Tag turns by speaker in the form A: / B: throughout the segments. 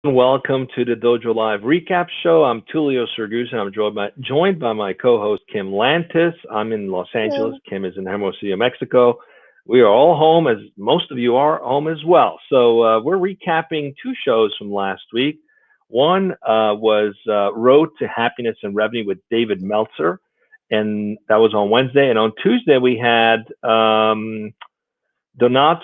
A: Welcome to the Dojo Live Recap Show. I'm Tulio Sergusa. I'm joined by my co-host Kim Lantis. I'm in Los Angeles.
B: Hello.
A: Kim is in Hermosillo, Mexico. We are all home, as most of you are home as well. So we're recapping two shows from last week. One was Road to Happiness and Revenue with David Meltzer, and that was on Wednesday. And on Tuesday we had Donato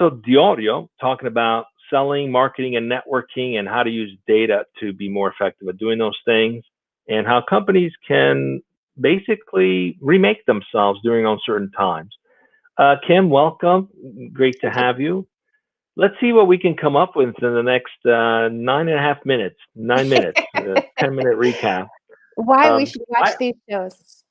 A: Diorio talking about selling, marketing, and networking and how to use data to be more effective at doing those things and how companies can basically remake themselves during uncertain times. Kim, welcome. Great to have you. Let's see what we can come up with in the next 9.5 minutes, 9 minutes, 10-minute recap.
B: Why we
A: Um,
B: should
A: I,
B: watch these shows.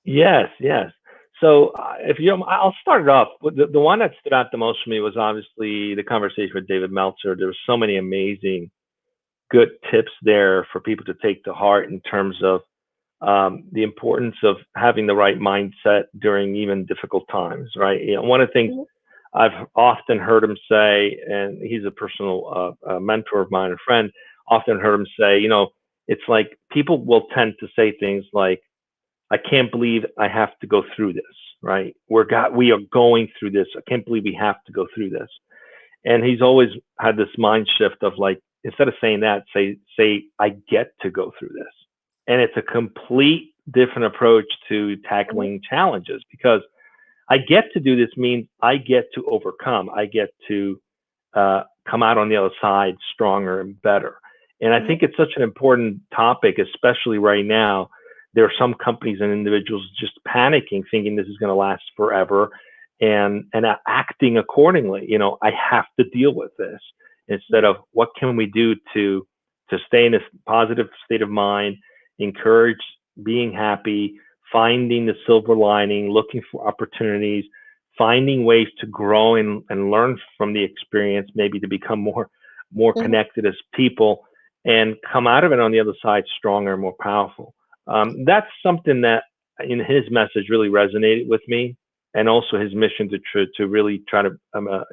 A: Yes, yes. So if you, I'll start it off. The one that stood out the most for me was obviously the conversation with David Meltzer. There were so many amazing, good tips there for people to take to heart in terms of the importance of having the right mindset during even difficult times. Right. One of the things
B: Mhm.
A: I've often heard him say, and he's a personal mentor of mine, a friend. Often heard him say, it's like people will tend to say things like, I can't believe I have to go through this, right? We are going through this. I can't believe we have to go through this. And he's always had this mind shift of like, instead of saying that, say I get to go through this. And it's a complete different approach to
B: Mhm.
A: tackling challenges because I get to do this means I get to overcome. I get to come out on the other side stronger and better. And I
B: Mhm.
A: think it's such an important topic, especially right now. There are some companies and individuals just panicking, thinking this is going to last forever, and acting accordingly. I have to deal with this instead of what can we do to stay in this positive state of mind, encourage being happy, finding the silver lining, looking for opportunities, finding ways to grow and learn from the experience, maybe to become more
B: Mhm.
A: connected as people and come out of it on the other side stronger and more powerful. That's something that in his message really resonated with me, and also his mission to really try to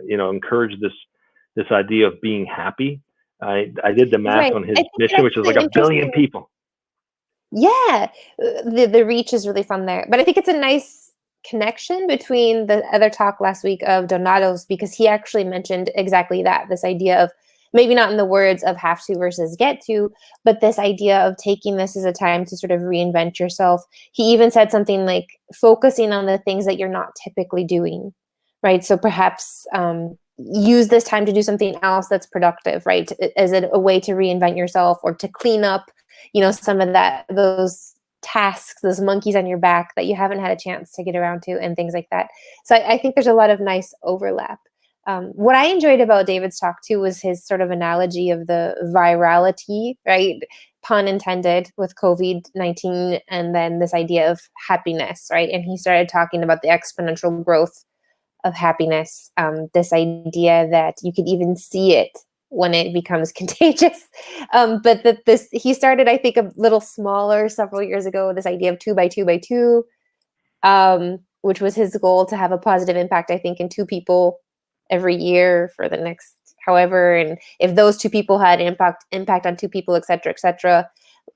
A: encourage this idea of being happy. I did the math
B: Right.
A: on his
B: I think it
A: mission, which is
B: actually
A: like a billion
B: interesting.
A: people.
B: Yeah, the reach is really fun there, but I think it's a nice connection between the other talk last week of Donato's because he actually mentioned exactly that, this idea of maybe not in the words of have to versus get to, but this idea of taking this as a time to sort of reinvent yourself. He even said something like focusing on the things that you're not typically doing, right? So perhaps use this time to do something else that's productive, right? As a way to reinvent yourself or to clean up some of that those tasks, those monkeys on your back that you haven't had a chance to get around to and things like that. So I think there's a lot of nice overlap. What I enjoyed about David's talk too was his sort of analogy of the virality, right? Pun intended, with COVID-19, and then this idea of happiness, right? And he started talking about the exponential growth of happiness, this idea that you could even see it when it becomes contagious. But that this he started, I think, a little smaller several years ago. This idea of 2 by 2 by 2, which was his goal to have a positive impact. I think in two people every year for the next however, and if those two people had impact on two people, et cetera,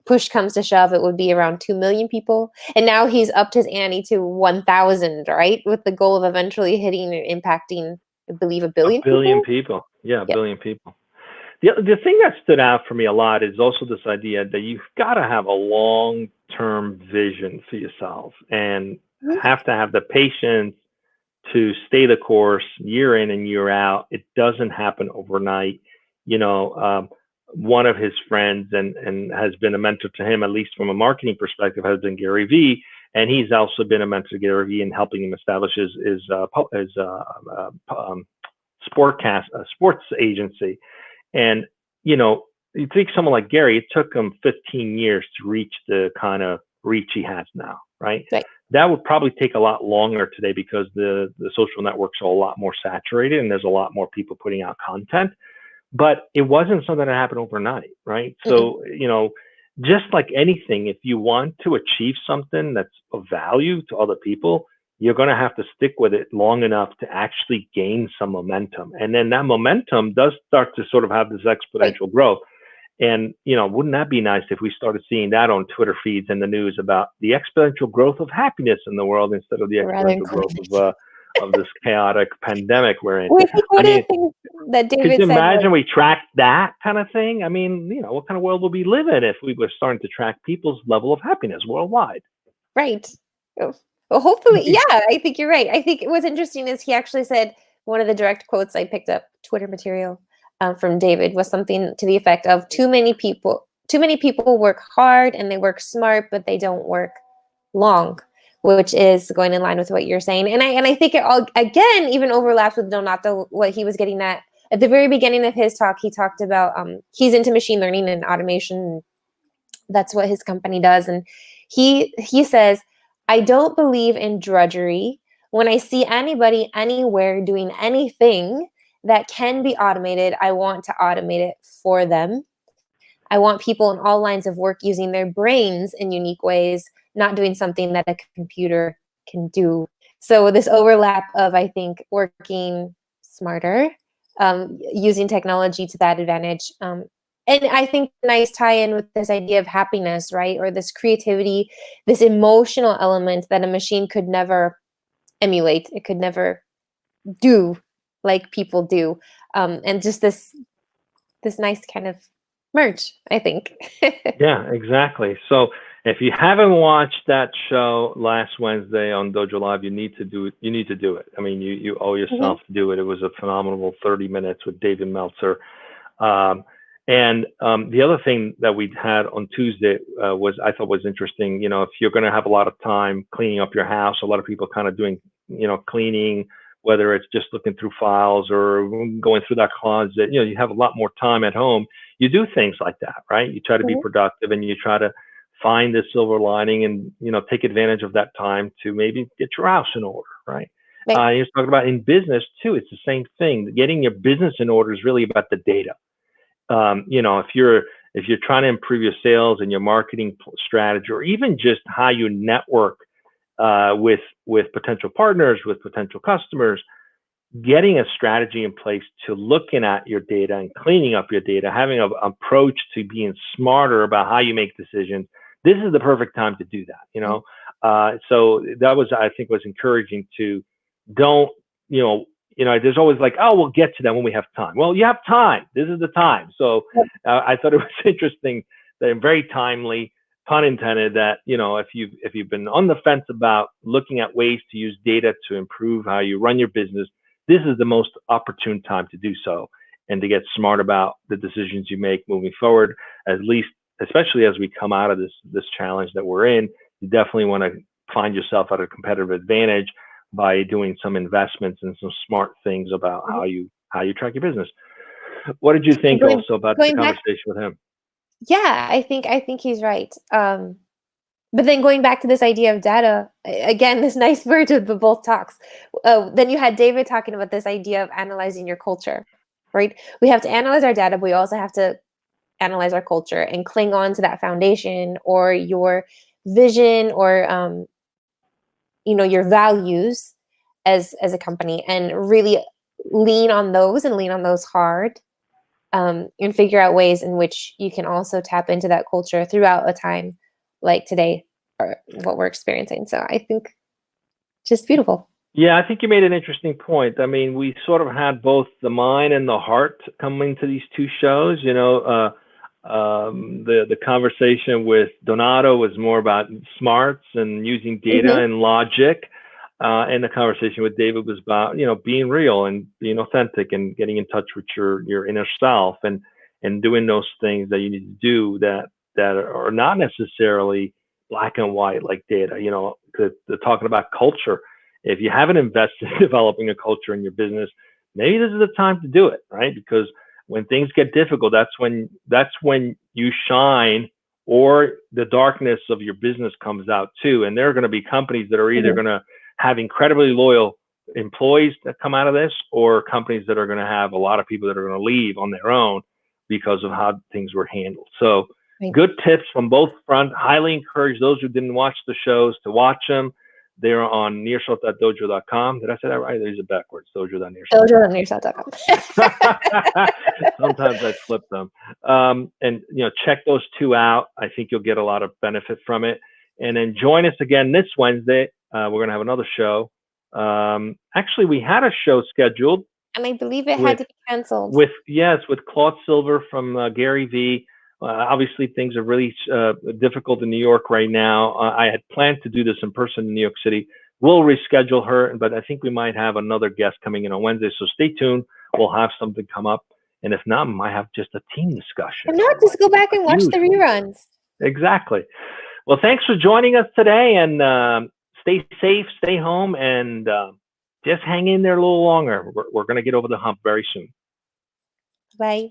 B: push comes to shove, it would be around 2 million people. And now he's upped his ante to 1,000, right? With the goal of eventually hitting and impacting, I believe, a
A: A
B: billion
A: billion
B: people.
A: people. Yeah, a
B: Yep.
A: billion people. The thing that stood out for me a lot is also this idea that you've got to have a long term vision for yourself and
B: Mhm.
A: have to have the patience to stay the course year in and year out. It doesn't happen overnight. You know, one of his friends and has been a mentor to him, at least from a marketing perspective, has been Gary Vee. And he's also been a mentor to Gary Vee in helping him establish sports agency. And, you take someone like Gary, it took him 15 years to reach the kind of reach he has now, right?
B: Right.
A: That would probably take a lot longer today because the social networks are a lot more saturated and there's a lot more people putting out content. But it wasn't something that happened overnight, right?
B: Mm-mm.
A: So, just like anything, if you want to achieve something that's of value to other people, you're going to have to stick with it long enough to actually gain some momentum. And then that momentum does start to sort of have this
B: Right.
A: exponential growth. And, wouldn't that be nice if we started seeing that on Twitter feeds and the news about the exponential growth of happiness in the world instead of the
B: rather than
A: exponential growth
B: climate.
A: of this chaotic pandemic we're in?
B: Well, I think
A: I
B: one of the
A: mean,
B: things that
A: could
B: David
A: you
B: said was
A: imagine we tracked that kind of thing? I mean, what kind of world would we live in if we were starting to track people's level of happiness worldwide?
B: right. Oh, well, hopefully, yeah, I think you're right. I think what's interesting is he actually said one of the direct quotes I picked up Twitter material from David was something to the effect of too many people work hard and they work smart, but they don't work long, which is going in line with what you're saying. And I think it all again even overlaps with Donato what he was getting at the very beginning of his talk. He talked about he's into machine learning and automation. That's what his company does, and he says, I don't believe in drudgery. When I see anybody anywhere doing anything that can be automated, I want to automate it for them. I want people in all lines of work using their brains in unique ways, not doing something that a computer can do. So this overlap of, I think, working smarter, using technology to that advantage. And I think a nice tie-in with this idea of happiness, right? Or this creativity, this emotional element that a machine could never emulate. It could never do like people do. And just this nice kind of merge, I think.
A: Yeah, exactly. So if you haven't watched that show last Wednesday on Dojo Live, you need to do it. You need to do it. I mean, you owe
B: Mhm.
A: yourself to do it. It was a phenomenal 30 minutes with David Meltzer. And the other thing that we had on Tuesday was I thought was interesting. If you're going to have a lot of time cleaning up your house, a lot of people kind of doing, cleaning, whether it's just looking through files or going through that closet. You have a lot more time at home. You do things like that, right? You try to be
B: Mhm.
A: productive and you try to find the silver lining and take advantage of that time to maybe get your house in order, right?
B: Right.
A: You're talking about in business too. It's the same thing. Getting your business in order is really about the data. If you're trying to improve your sales and your marketing strategy, or even just how you network with potential partners, with potential customers, getting a strategy in place to looking at your data and cleaning up your data, having an approach to being smarter about how you make decisions. This is the perfect time to do that. So that was, I think, was encouraging to don't, there's always like, oh, we'll get to that when we have time. Well, you have time. This is the time. So
B: Yep.
A: I thought it was interesting that very timely, pun intended, that if you've been on the fence about looking at ways to use data to improve how you run your business, this is the most opportune time to do so and to get smart about the decisions you make moving forward. At least, especially as we come out of this challenge that we're in, you definitely want to find yourself at a competitive advantage by doing some investments and some smart things about
B: Mhm.
A: how you track your business. What did you
B: And
A: think
B: going
A: also about the
B: going back,
A: conversation with him?
B: yeah, I think he's right. But then going back to this idea of data, again, this nice merge of the both talks. Then you had David talking about this idea of analyzing your culture, right? We have to analyze our data, but we also have to analyze our culture and cling on to that foundation or your vision or your values as a company and really lean on those hard, and figure out ways in which you can also tap into that culture throughout a time like today or what we're experiencing. So I think just beautiful.
A: Yeah, I think you made an interesting point. I mean, we sort of had both the mind and the heart coming to these two shows. The conversation with Donato was more about smarts and using data
B: Hmm.
A: and logic, and the conversation with David was about being real and being authentic and getting in touch with your inner self and doing those things that you need to do that are not necessarily black and white like data. They're talking about culture. If you haven't invested in developing a culture in your business, maybe this is the time to do it, right? Because when things get difficult, that's when you shine, or the darkness of your business comes out too. And there are going to be companies that are either
B: Hmm.
A: going to have incredibly loyal employees that come out of this, or companies that are going to have a lot of people that are going to leave on their own because of how things were handled. So
B: Right.
A: good tips from both fronts. Highly encourage those who didn't watch the shows to watch them. They're on nearshot.dojo.com. Did I say that right? There's a backwards. Dojo.nearshot.
B: Dojo.nearshot.com.
A: Sometimes I flip them. And check those two out. I think you'll get a lot of benefit from it. And then join us again this Wednesday. We're going to have another show. Actually, we had a show scheduled.
B: And I believe it had to be canceled.
A: With Claude Silver from Gary V. Obviously, things are really difficult in New York right now. I had planned to do this in person in New York City. We'll reschedule her, but I think we might have another guest coming in on Wednesday. So stay tuned. We'll have something come up. And if not, we might have just a team discussion.
B: If not, just go back and watch the reruns.
A: Exactly. Well, thanks for joining us today, and stay safe, stay home, and just hang in there a little longer. We're going to get over the hump very soon.
B: Bye.